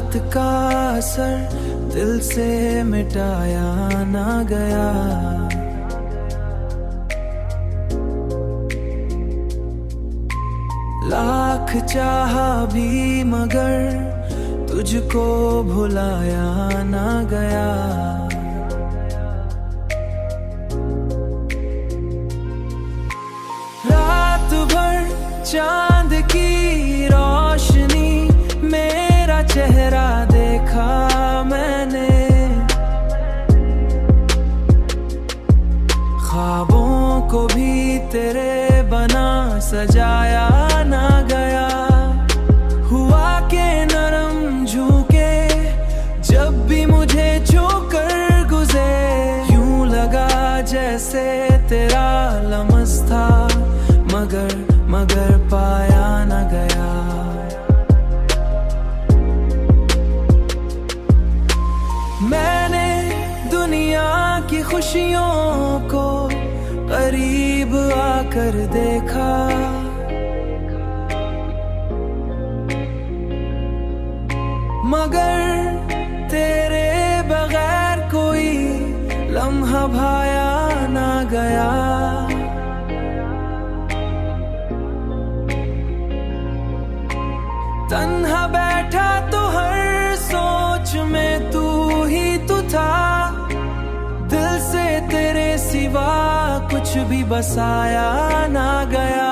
रात का असर दिल से मिटाया ना गया। लाख चाहा भी मगर तुझको भुलाया ना गया। रात भर चांद की रोशनी मेरा चेहरा देखा मैंने। ख्वाबों को भी तेरे बना सजाया ना गया। हुआ के नरम झुके जब भी मुझे छूकर गुजरे। यूं लगा जैसे तेरा लम्स था मगर पाया ना गया। मैंने दुनिया की खुशियों को करीब आकर देखा। मगर तेरे बगैर कोई लम्हा भाया ना गया। तन्हा बैठा तो हर सोच में तू ही तू था। दिल से तेरे सिवा कुछ भी बसाया ना गया।